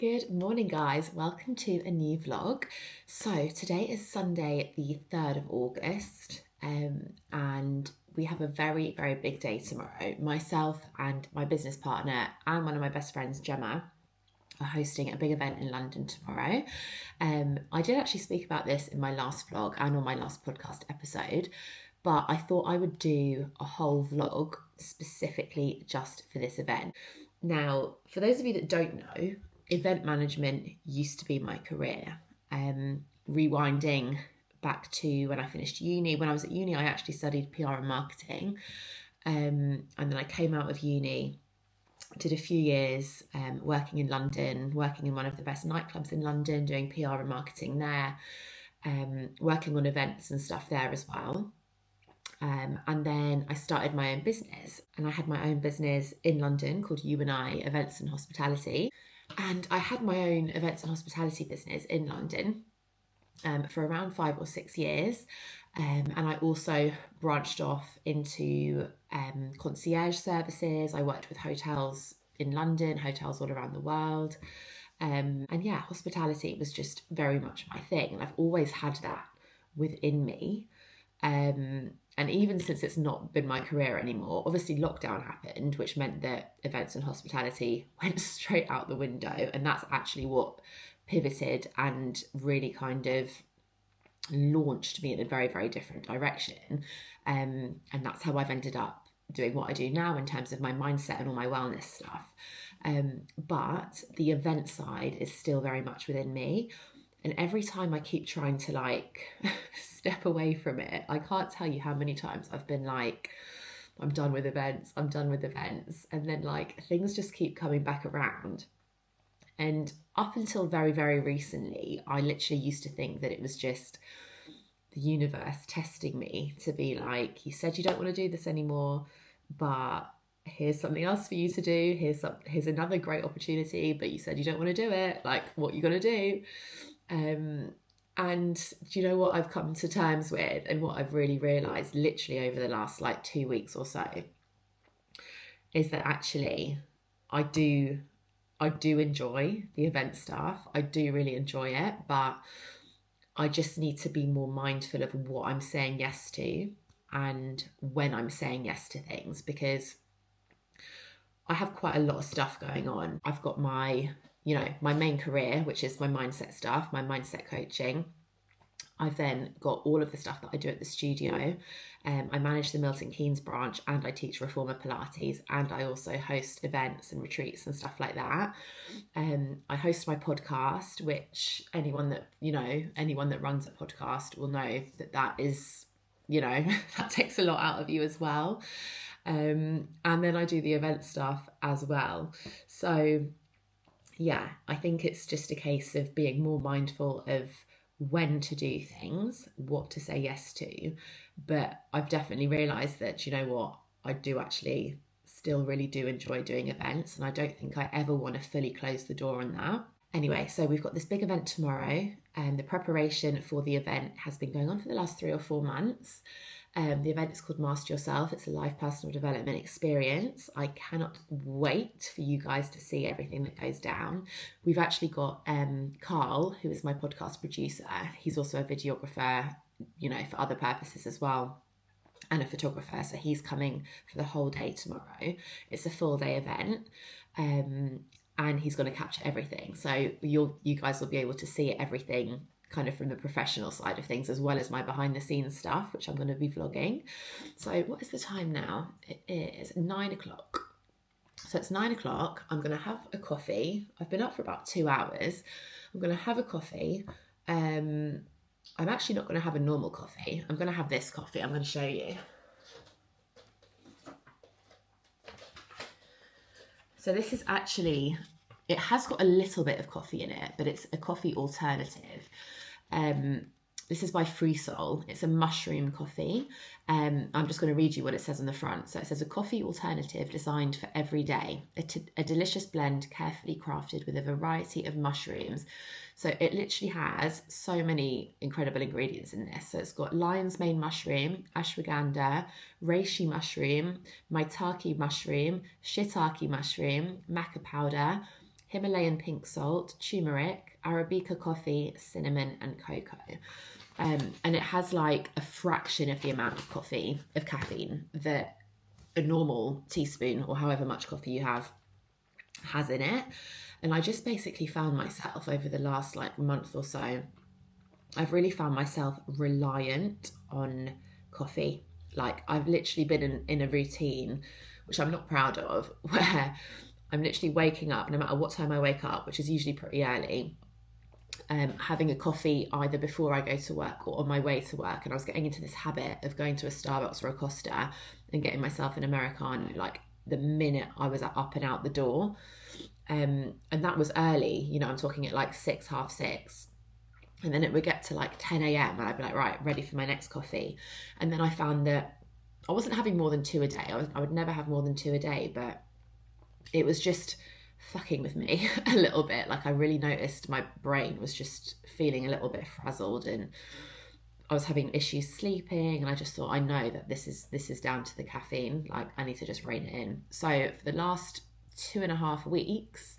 Good morning, guys. Welcome to a new vlog. So, today is Sunday, the 3rd of August, and we have a very, very big day tomorrow. Myself and my business partner and one of my best friends, Gemma, are hosting a big event in London tomorrow. I did actually speak about this in my last vlog and on my last podcast episode, but I thought I would do a whole vlog specifically just for this event. Now, for those of you that don't know, event management used to be my career. Rewinding back to when I finished uni. When I was at uni, I actually studied PR and marketing. And then I came out of uni, did a few years working in London, working in one of the best nightclubs in London, doing PR and marketing there, working on events and stuff there as well. And then I started my own business, and I had my own business in London called You and I Events and Hospitality. And I had my own events and hospitality business in London for around 5 or 6 years. And I also branched off into concierge services. I worked with hotels in London, hotels all around the world. And yeah, hospitality was just very much my thing. And I've always had that within me. And even since it's not been my career anymore, obviously lockdown happened, which meant that events and hospitality went straight out the window. And that's actually what pivoted and really kind of launched me in a very, very different direction. And that's how I've ended up doing what I do now in terms of my mindset and all my wellness stuff. But the event side is still very much within me. And every time I keep trying to step away from it, I can't tell you how many times I've been like, I'm done with events. And then things just keep coming back around. And up until very, very recently, I literally used to think that it was just the universe testing me to be like, you said you don't want to do this anymore, but here's something else for you to do. Here's another great opportunity, but you said you don't want to do it. Like, what are you going to do? And do you know what I've come to terms with, and what I've really realised literally over the last 2 weeks or so, is that actually I do enjoy the event stuff. I do really enjoy it, but I just need to be more mindful of what I'm saying yes to and when I'm saying yes to things, because I have quite a lot of stuff going on. I've got my main career, which is my mindset stuff, my mindset coaching. I've then got all of the stuff that I do at the studio. I manage the Milton Keynes branch, and I teach Reformer Pilates, and I also host events and retreats and stuff like that. I host my podcast, which anyone that runs a podcast will know that is, that takes a lot out of you as well. And then I do the event stuff as well. So yeah, I think it's just a case of being more mindful of when to do things, what to say yes to. But I've definitely realised that, I do actually still really do enjoy doing events, and I don't think I ever want to fully close the door on that. Anyway, so we've got this big event tomorrow, and the preparation for the event has been going on for the last 3 or 4 months. The event is called Master Yourself. It's a live personal development experience. I cannot wait for you guys to see everything that goes down. We've actually got Carl, who is my podcast producer. He's also a videographer, for other purposes as well, and a photographer. So he's coming for the whole day tomorrow. It's a full day event. And he's going to capture everything. So you guys will be able to see everything kind of from the professional side of things, as well as my behind the scenes stuff, which I'm going to be vlogging. So what is the time now? It is 9 o'clock. So it's 9 o'clock. I'm going to have a coffee. I've been up for about 2 hours. I'm going to have a coffee. I'm actually not going to have a normal coffee. I'm going to have this coffee. I'm going to show you. So this is actually, it has got a little bit of coffee in it, but it's a coffee alternative. This is by Free Soul. It's a mushroom coffee. I'm just going to read you what it says on the front. So it says, a coffee alternative designed for every day. A delicious blend carefully crafted with a variety of mushrooms. So it literally has so many incredible ingredients in this. So it's got lion's mane mushroom, ashwagandha, reishi mushroom, maitake mushroom, shiitake mushroom, maca powder, Himalayan pink salt, turmeric, Arabica coffee, cinnamon, and cocoa. And it has like a fraction of the amount of caffeine that a normal teaspoon or however much coffee you have has in it. And I just basically found myself over the last like month or so, I've really found myself reliant on coffee. Like I've literally been in a routine, which I'm not proud of, where I'm literally waking up, no matter what time I wake up, which is usually pretty early, having a coffee either before I go to work or on my way to work. And I was getting into this habit of going to a Starbucks or a Costa and getting myself an Americano like the minute I was up and out the door. And that was early, you know, I'm talking at like 6, half 6. And then it would get to like 10 a.m. and I'd be like, right, ready for my next coffee. And then I found that I wasn't having more than 2 a day. I would never have more than 2 a day, but it was just fucking with me a little bit. Like I really noticed my brain was just feeling a little bit frazzled and I was having issues sleeping, and I just thought, I know that this is down to the caffeine. Like I need to just rein it in. So for the last 2.5 weeks,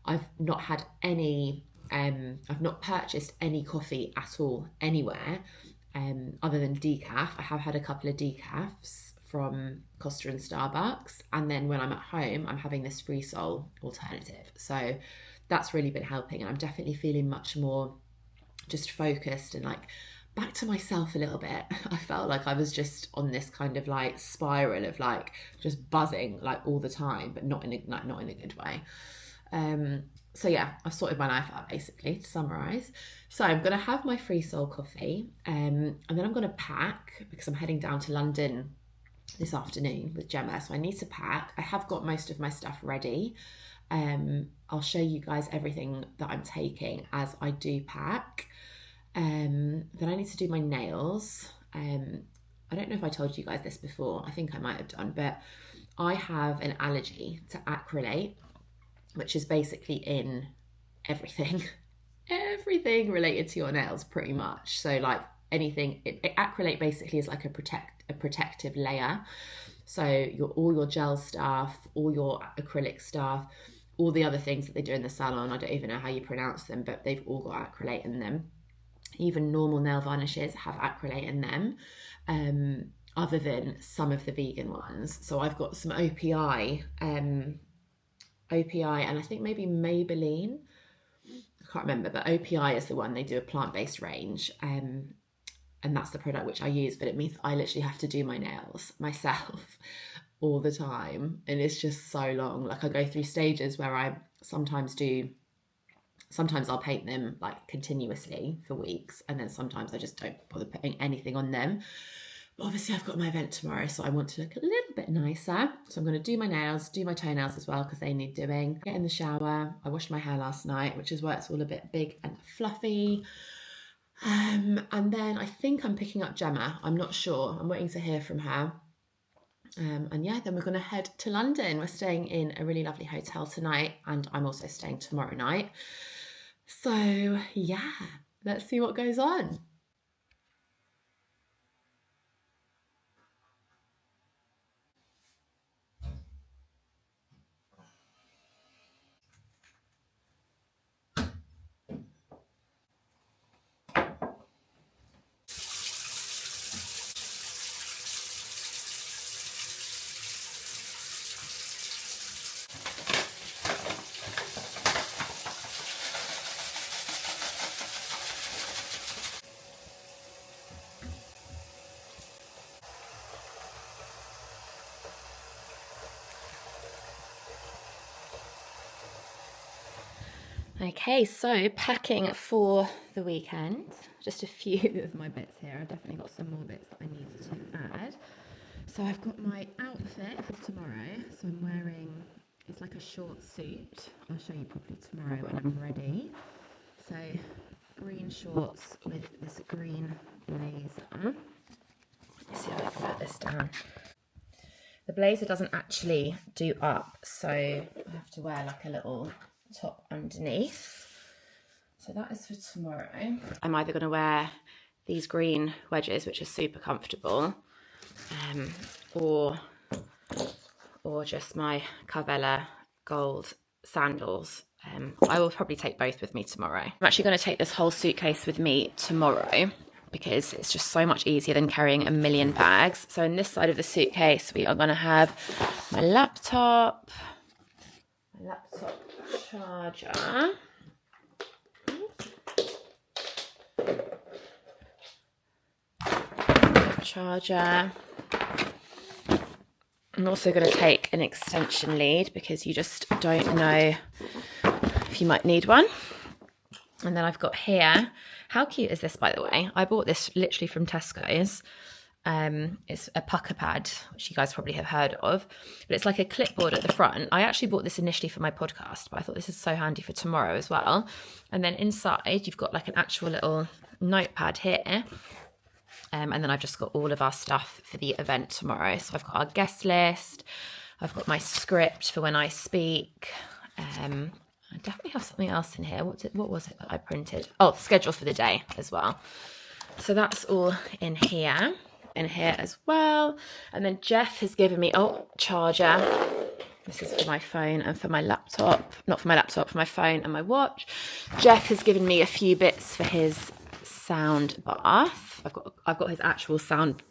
I've not had any I've not purchased any coffee at all anywhere other than decaf. I have had a couple of decafs from Costa and Starbucks, and then when I'm at home I'm having this Free Sol alternative, so that's really been helping, and I'm definitely feeling much more just focused and like back to myself a little bit. I felt like I was just on this kind of like spiral of like just buzzing like all the time, but not in a good way. So yeah, I've sorted my life out basically, to summarise. So I'm going to have my Free Sol coffee, and then I'm going to pack because I'm heading down to London this afternoon with Gemma. So I need to pack. I have got most of my stuff ready. I'll show you guys everything that I'm taking as I do pack. Then I need to do my nails. I don't know if I told you guys this before. I think I might have done, but I have an allergy to acrylate, which is basically in everything, everything related to your nails pretty much. So like anything, acrylate basically is like a protective layer. So all your gel stuff, all your acrylic stuff, all the other things that they do in the salon, I don't even know how you pronounce them, but they've all got acrylate in them. Even normal nail varnishes have acrylate in them, other than some of the vegan ones. So I've got some OPI, and I think maybe Maybelline. I can't remember, but OPI is the one. They do a plant-based range, and that's the product which I use. But it means I literally have to do my nails myself all the time, and it's just so long. Like I go through stages where I sometimes I'll paint them like continuously for weeks, and then sometimes I just don't bother putting anything on them. But obviously I've got my event tomorrow, so I want to look a little bit nicer. So I'm going to do my nails, do my toenails as well, because they need doing. Get in the shower. I washed my hair last night, which is why it's all a bit big and fluffy. And then I think I'm picking up Gemma. I'm not sure. I'm waiting to hear from her. And yeah, then we're going to head to London. We're staying in a really lovely hotel tonight, and I'm also staying tomorrow night. So yeah, let's see what goes on. Okay, so packing for the weekend. Just a few of my bits here. I've definitely got some more bits that I need to add. So I've got my outfit for tomorrow. So I'm wearing, it's like a short suit. I'll show you properly tomorrow when I'm ready. So green shorts with this green blazer. Let's see if I can put this down. The blazer doesn't actually do up, so I have to wear like a little top underneath. So that is for tomorrow. I'm either going to wear these green wedges, which are super comfortable, or just my Carvela gold sandals. I will probably take both with me tomorrow. I'm actually going to take this whole suitcase with me tomorrow because it's just so much easier than carrying a million bags. So in this side of the suitcase, we are going to have my laptop charger, I'm also going to take an extension lead because you just don't know if you might need one. And then I've got here, how cute is this, by the way? I bought this literally from Tesco's. It's a pucker pad, which you guys probably have heard of, but it's like a clipboard at the front. I actually bought this initially for my podcast, but I thought this is so handy for tomorrow as well. And then inside you've got like an actual little notepad here. And then I've just got all of our stuff for the event tomorrow. So I've got our guest list, I've got my script for when I speak. I definitely have something else in here. What was it that I printed? Oh, schedule for the day as well. So that's all in here as well. And then Jeff has given me, charger. This is for my phone and for my laptop. Not for my laptop, for my phone and my watch. Jeff has given me a few bits for his sound bath. I've got his actual sound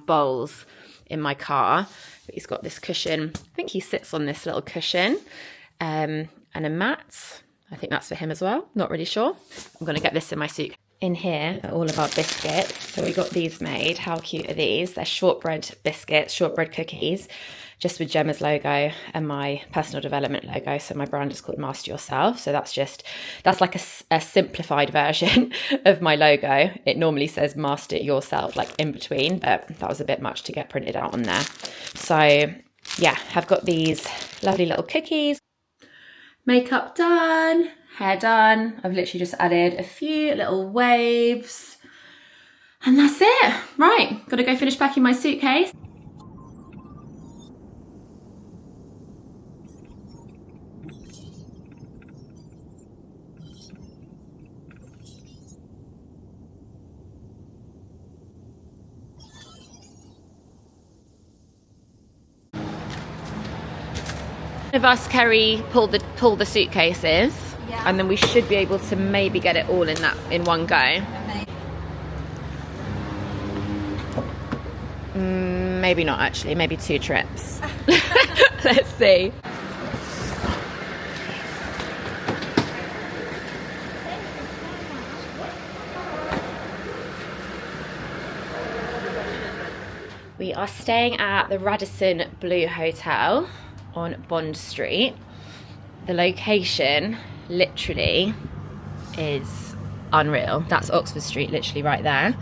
bowls in my car. But he's got this cushion. I think he sits on this little cushion. And a mat. I think that's for him as well. Not really sure. I'm going to get this in my suitcase. In here are all of our biscuits. So we got these made. How cute are these? They're shortbread biscuits, shortbread cookies, just with Gemma's logo and my personal development logo. So my brand is called Master Yourself. So that's like a simplified version of my logo. It normally says Master Yourself, like in between, but that was a bit much to get printed out on there. So yeah, I've got these lovely little cookies. Makeup done, hair done. I've literally just added a few little waves and that's it. Right, gotta go finish packing my suitcase. Of us, Kerry, pull the suitcases, yeah. And then we should be able to maybe get it all in one go. Okay. Maybe not actually, maybe 2 trips. Let's see. We are staying at the Radisson Blu Hotel on Bond Street. The location literally is unreal. That's Oxford Street, literally right there.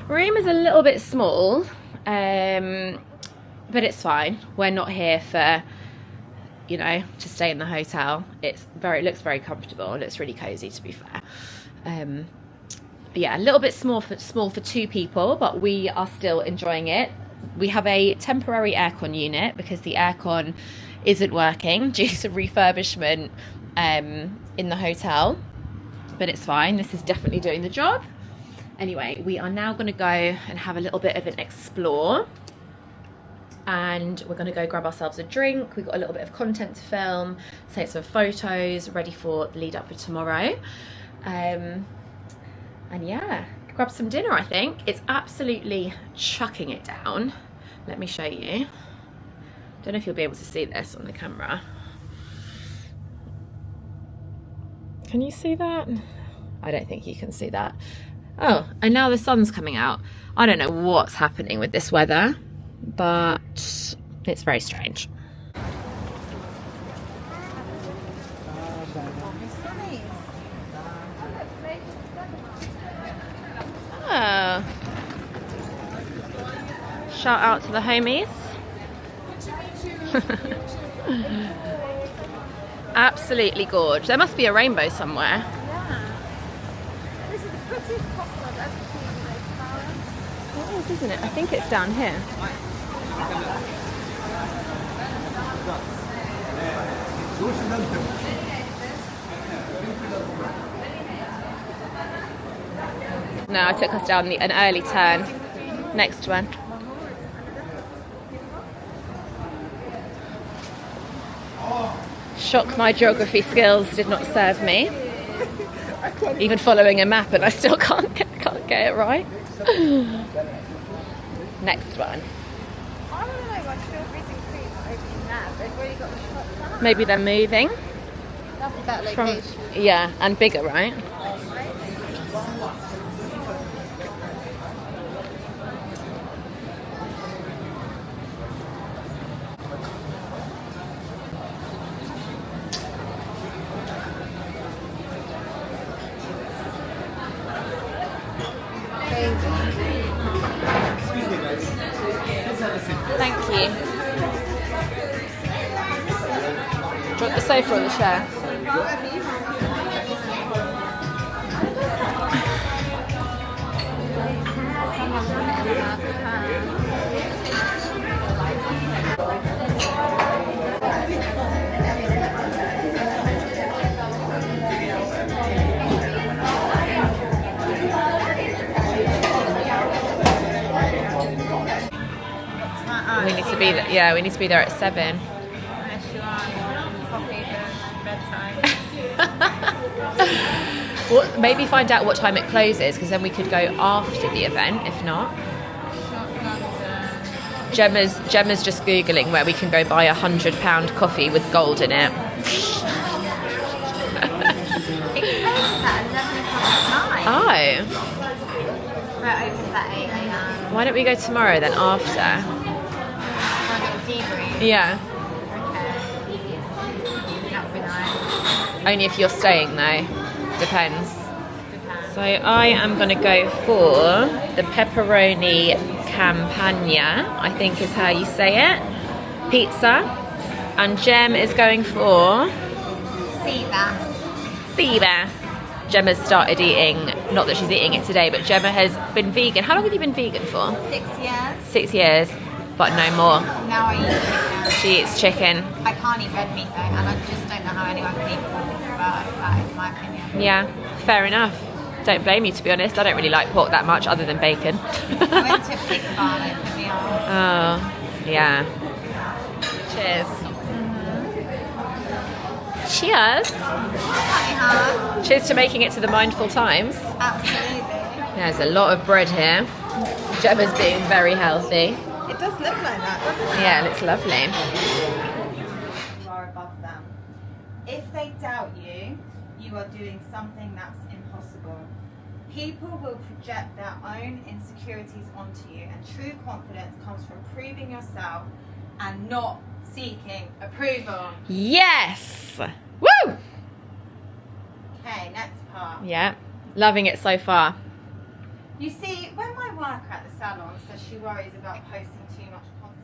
Room is a little bit small, but it's fine. We're not here for, to stay in the hotel. It looks very comfortable. It looks really cozy, to be fair. But yeah, a little bit small for 2 people, but we are still enjoying it. We have a temporary aircon unit because the aircon isn't working due to refurbishment in the hotel, but it's fine. This is definitely doing the job. Anyway, we are now going to go and have a little bit of an explore, and we're going to go grab ourselves a drink. We've got a little bit of content to film, take some photos, ready for the lead up for tomorrow, and yeah, grab some dinner. I think it's absolutely chucking it down. Let me show you. Don't know if you'll be able to see this on the camera. Can you see that? I don't think you can see that. Oh, and now the sun's coming out. I don't know what's happening with this weather, but it's very strange. Oh. Shout out to the homies. Absolutely gorgeous. There must be a rainbow somewhere. Yeah. This is the prettiest costume I've ever seen in this flower. It is, isn't it? I think it's down here. No, I took us down an early turn. Next one. shock, my geography skills did not serve me. Even following a map, and I still can't get it right. Next one. I don't know why Strawberries and Cream are opening that. They've already got the shop there. Maybe they're moving. That's a better From, location. yeah, and bigger, right? Thank you. Do you want the sofa or the chair? We need to be there. Yeah, we need to be there at 7. Well, maybe find out what time it closes, because then we could go after the event. If not, Gemma's just googling where we can go buy £100 coffee with gold in it. It closes at 11:09. Oh, But it opens at 8 a.m. why don't we go tomorrow then after? Debrief. Yeah, Okay. That would be nice. only if you're staying though. Depends. So I am going to go for the pepperoni campagna, I think is how you say it, pizza, and Gem is going for Sea bass. sea bass. Gemma's started eating, not that she's eating it today, but Gemma has been vegan. How long have you been vegan for? 6 years. 6 years, but no more. Now I eat chicken. She eats chicken. I can't eat red meat though, and I just don't know how anyone can eat pork, but that is my opinion. Yeah, fair enough. Don't blame you, to be honest. I don't really like pork that much other than bacon. I went to a pig farm and put me on. Oh, yeah. Cheers. Cheers. Honey heart. Cheers to making it to the Mindful Times. Absolutely. There's a lot of bread here. Gemma's being very healthy. It does look like that, doesn't it? Yeah, it looks lovely. You are above them. If they doubt you, you are doing something that's impossible. People will project their own insecurities onto you, and true confidence comes from proving yourself and not seeking approval. Yes! Woo! Okay, next part. Yeah, loving it so far. You see, when my worker at the salon says she worries about posting too much content,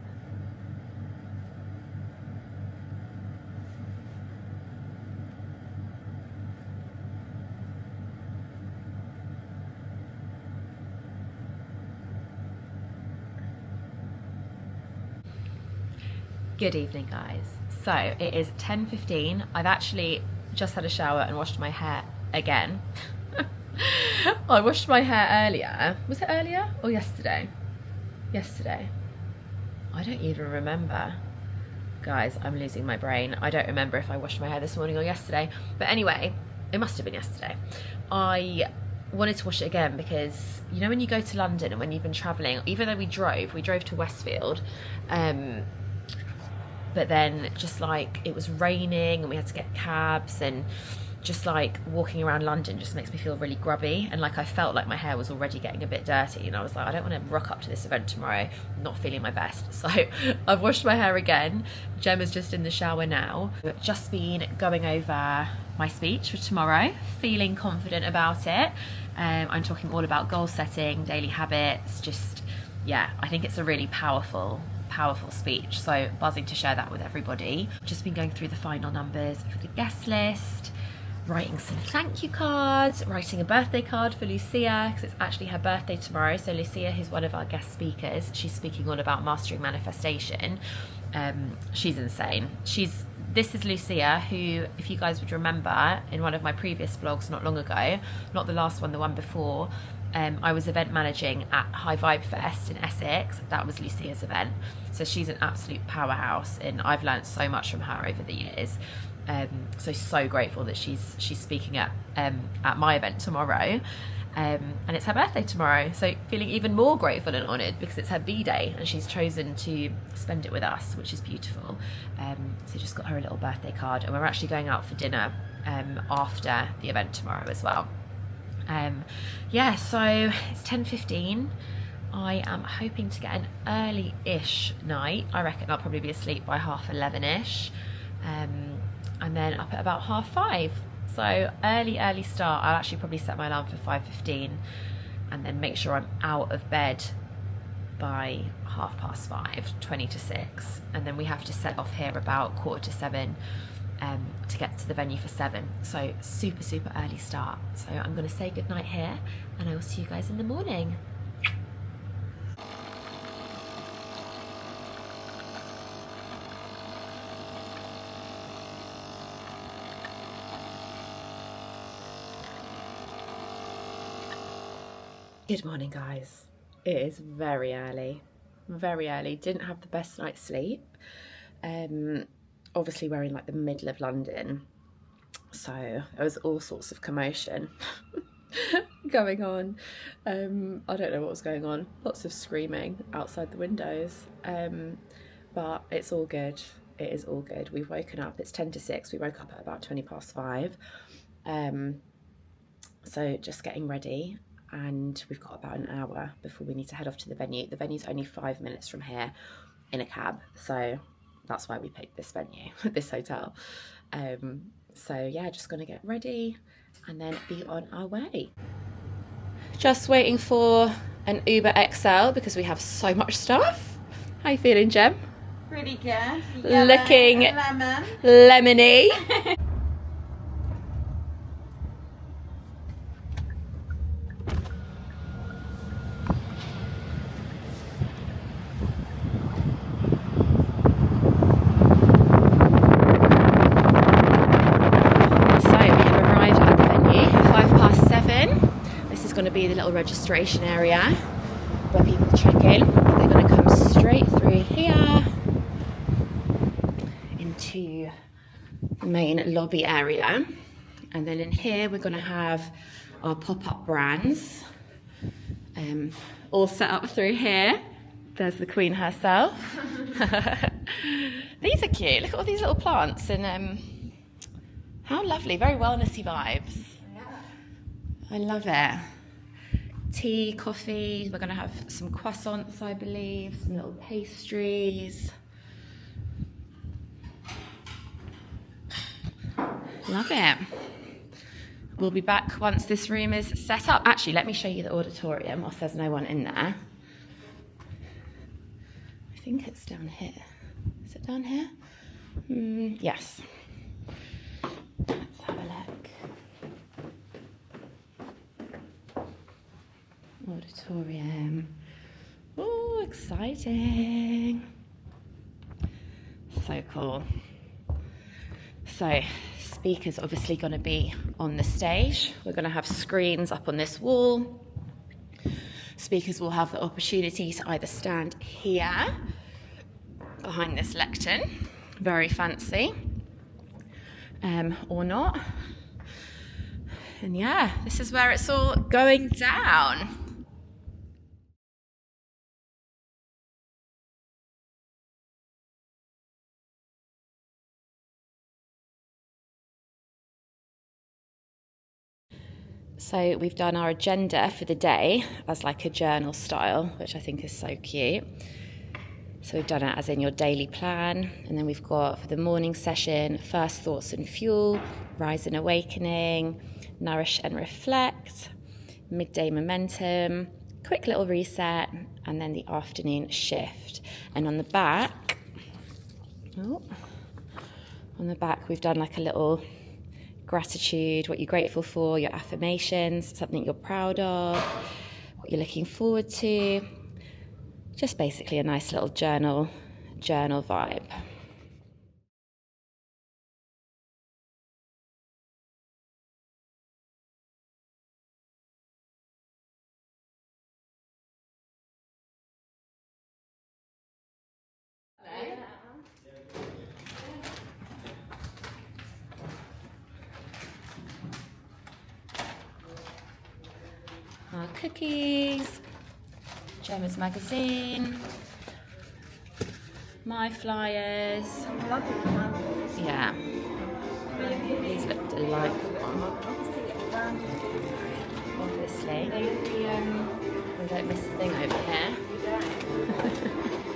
Good evening, guys. So it is 10:15. I've actually just had a shower and washed my hair again. I washed my hair earlier. Was it earlier or yesterday? Yesterday. I don't even remember. Guys, I'm losing my brain. I don't remember if I washed my hair this morning or yesterday. But anyway, it must have been yesterday. I wanted to wash it again because, you know, when you go to London and when you've been travelling, even though we drove to Westfield, but then just like it was raining and we had to get cabs, and just like walking around London just makes me feel really grubby, and like I felt like my hair was already getting a bit dirty, and I was like, I don't want to rock up to this event tomorrow not feeling my best. So I've washed my hair again. Gemma's just in the shower now. Just been going over my speech for tomorrow, feeling confident about it. I'm talking all about goal setting, daily habits, just, yeah, I think it's a really powerful speech, so buzzing to share that with everybody. Just been going through the final numbers for the guest list, writing some thank you cards, writing a birthday card for Lucia because it's actually her birthday tomorrow. So Lucia, who's one of our guest speakers, she's speaking all about mastering manifestation. She's insane. This is Lucia, who, if you guys would remember, in one of my previous vlogs not long ago, not the last one, the one before, I was event managing at High Vibe Fest in Essex. That was Lucia's event. So she's an absolute powerhouse, and I've learned so much from her over the years. So grateful that she's speaking at my event tomorrow. And it's her birthday tomorrow, so feeling even more grateful and honoured because it's her B-day and she's chosen to spend it with us, which is beautiful. So just got her a little birthday card, and we're actually going out for dinner after the event tomorrow as well. Yeah, so it's 10:15. I am hoping to get an early-ish night. I reckon I'll probably be asleep by 11:30ish, and then up at about 5:30. So early start. I'll actually probably set my alarm for 5:15 and then make sure I'm out of bed by 5:30, 20 to 6. And then we have to set off here about 6:45 to get to the venue for 7. So super early start. So I'm going to say goodnight here, and I will see you guys in the morning. Good morning, guys. It is very early. Didn't have the best night's sleep. Obviously we're in like the middle of London, so there was all sorts of commotion going on. I don't know what was going on. Lots of screaming outside the windows, but it's all good. It is all good. We've woken up. It's 10 to 6. We woke up at about 5:20. So just getting ready. And we've got about an hour before we need to head off to the venue. The venue's only 5 minutes from here in a cab, so that's why we picked this venue, this hotel. So yeah, just gonna get ready and then be on our way. Just waiting for an Uber XL because we have so much stuff. How you feeling, Jem? Pretty good. Looking lemony. Going to be the little registration area where people check in. They're going to come straight through here into the main lobby area, and then in here we're going to have our pop-up brands all set up through here. There's the Queen herself. These are cute. Look at all these little plants, and how lovely, very wellnessy vibes. I love it. Tea, coffee, we're going to have some croissants, I believe, some little pastries. Love it. We'll be back once this room is set up. Actually, let me show you the auditorium whilst there's no one in there. I think it's down here. Is it down here? Yes. Let's have a look. Auditorium. Oh, exciting. So cool. So speakers obviously going to be on the stage. We're going to have screens up on this wall. Speakers will have the opportunity to either stand here behind this lectern, very fancy, or not. And yeah, this is where it's all going down. So we've done our agenda for the day as like a journal style, which I think is so cute. So we've done it as in your daily plan, and then we've got for the morning session, first thoughts and fuel, rise and awakening, nourish and reflect, midday momentum, quick little reset, and then the afternoon shift. And on the back, we've done like a little gratitude, what you're grateful for, your affirmations, something you're proud of, what you're looking forward to. Just basically a nice little journal vibe. Our cookies, Gemma's magazine, my flyers. I love the candles. Yeah, these look delightful. Obviously, we don't miss a thing over here.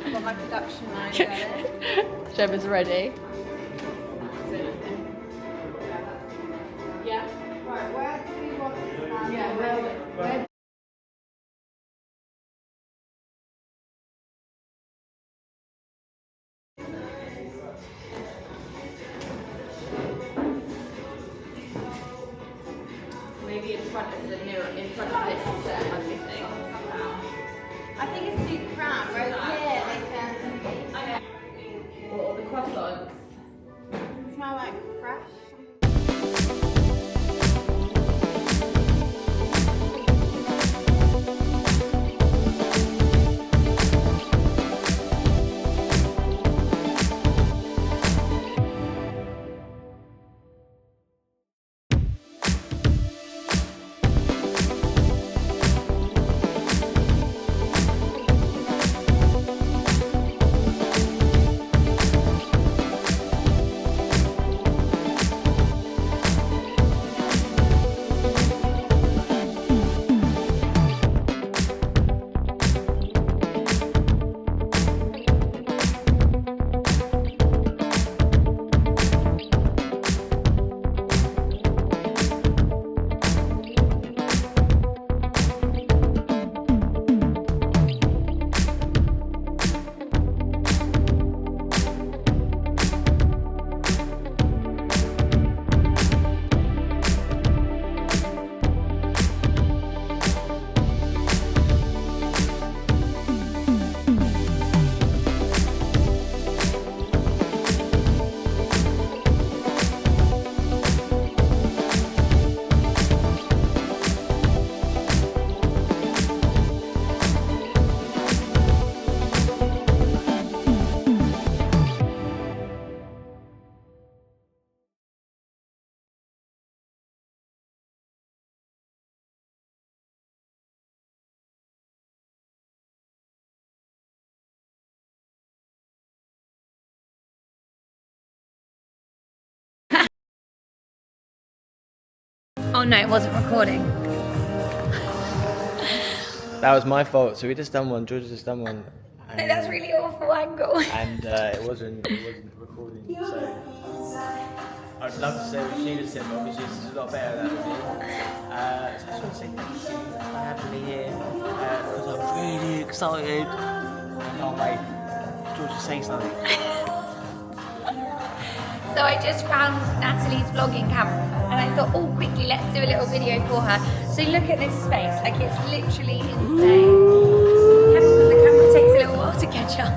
I've got my production line going. Gemma's ready. Yeah. Right, where do we want this candle? Yeah, where maybe in front of the mirror, in front of this everything. I think it's too cramped. Right here, they can Or the croissants. smell like fresh. Oh no, it wasn't recording. That was my fault. So we just done one. George just done one. And, That's really awful angle. And it wasn't recording. So I'd love to say what she just said, but obviously this is a lot better than that with me. So I just want to say thank you for having me here because I'm really excited. I can't wait. George, just say something. So I just found Natalie's vlogging camera and I thought, oh quickly, let's do a little video for her. So look at this space, like it's literally insane. The camera takes a little while to catch up.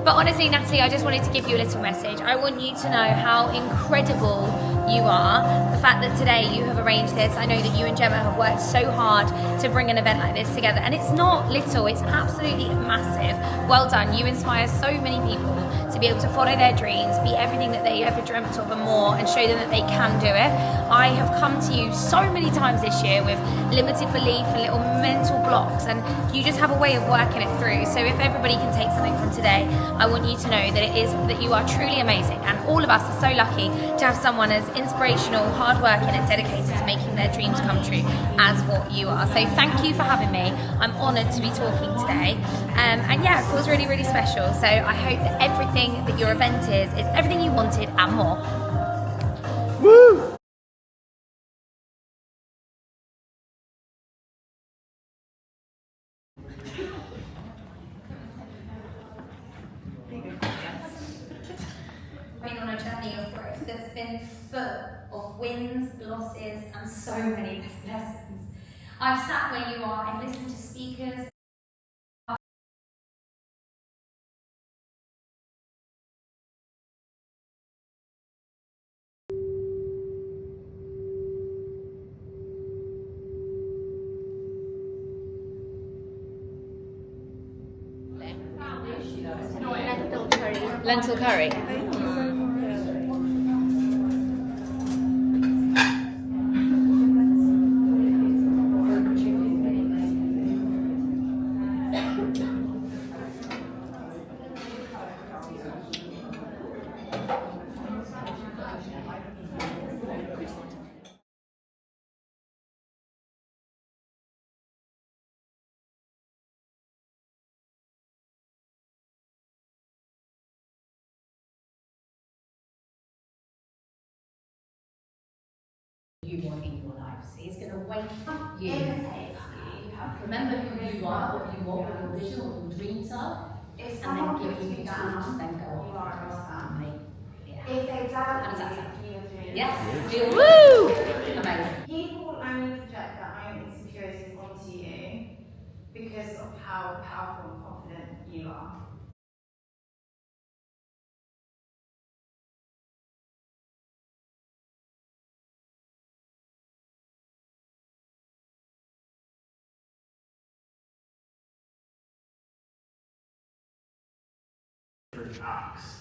But honestly, Natalie, I just wanted to give you a little message. I want you to know how incredible you are. The fact that today you have arranged this. I know that you and Gemma have worked so hard to bring an event like this together. And it's not little, it's absolutely massive. Well done. You inspire so many people to be able to follow their dreams, be everything that they ever dreamt of and more, and show them that they can do it. I have come to you so many times this year with limited belief and little mental blocks, and you just have a way of working it through. So if everybody can take something from today, I want you to know that it is that you are truly amazing, and all of us are so lucky to have someone as inspirational, hardworking and dedicated to making their dreams come true as what you are. So thank you for having me. I'm honoured to be talking today, and yeah, it feels really, really special. So I hope that everything that your event is everything you wanted and more. Woo! Been on a journey of growth that's been full of wins, losses, and so many lessons. I've sat where you are, I've listened to speakers. Lentil curry. you want in your life. So he's going to wake up you. Remember who you are, what you want, what your vision, what your dreams are, and then give you the tools to then go on. Yeah. If they doubt How does that sound? you, you're doing Yes. Woo! Amazing. People will only project their own insecurities onto you because of how powerful and confident you are. Different acts.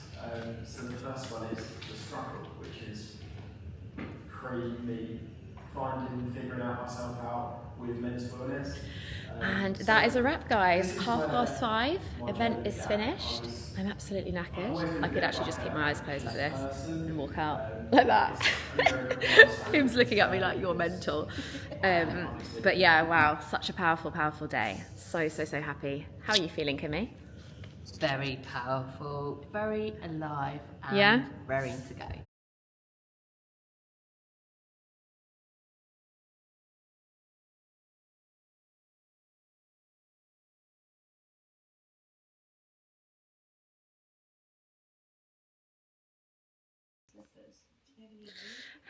So the first one is the struggle, which is me figuring out myself out with mental illness. And that is a wrap, guys. 5:30. Event is finished. I'm absolutely knackered. I could actually just keep my eyes closed like this and walk out like that. Tim's looking at me like you're mental. But yeah, wow, such a powerful, powerful day. So happy. How are you feeling, Kimmy? Very powerful, very alive, and Yeah? raring to go.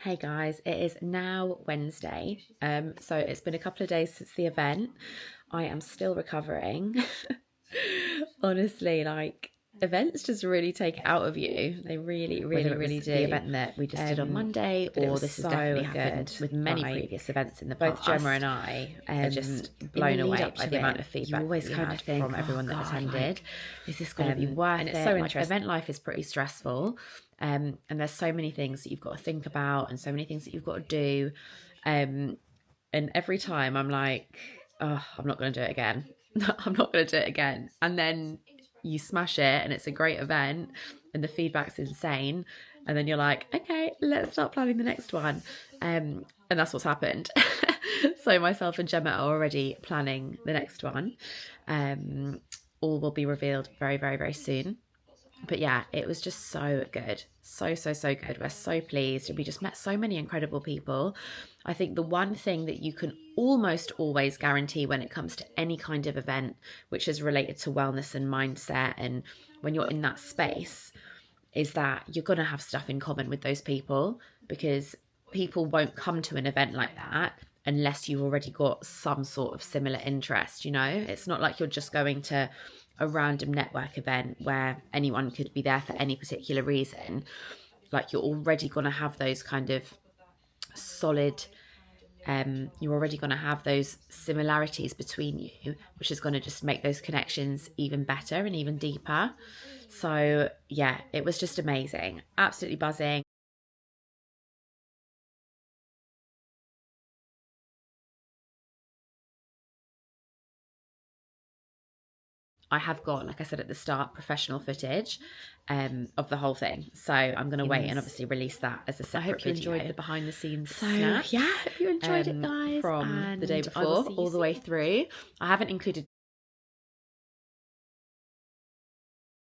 Hey guys, it is now Wednesday. So it's been a couple of days since the event. I am still recovering. Honestly, like, events just really take it out of you. They really do. The event that we just did on Monday, or this has definitely happened with many previous events in the past. Both Gemma and I are just blown away by the amount of feedback you always kind of think from everyone that attended. Is this going to be worth it? And it's so interesting. Event life is pretty stressful, and there's so many things that you've got to think about, and so many things that you've got to do. And every time I'm like, oh, I'm not going to do it again. I'm not going to do it again. And then you smash it and it's a great event and the feedback's insane. And then you're like, okay, let's start planning the next one. And that's what's happened. So myself and Gemma are already planning the next one. All will be revealed very, very, very soon. But yeah, it was just so good. So good. We're so pleased. We just met so many incredible people. I think the one thing that you can almost always guarantee when it comes to any kind of event, which is related to wellness and mindset, and when you're in that space, is that you're going to have stuff in common with those people, because people won't come to an event like that unless you've already got some sort of similar interest, you know? It's not like you're just going to a random network event where anyone could be there for any particular reason. Like, you're already going to have those kind of solid, you're already going to have those similarities between you, which is going to just make those connections even better and even deeper. So yeah, it was just amazing. Absolutely buzzing. I have got, like I said at the start, professional footage of the whole thing. So I'm going to wait and obviously release that as a separate video. I hope you enjoyed the behind the scenes snaps. Yeah, hope you enjoyed it, guys. From the day before all the way through. I haven't included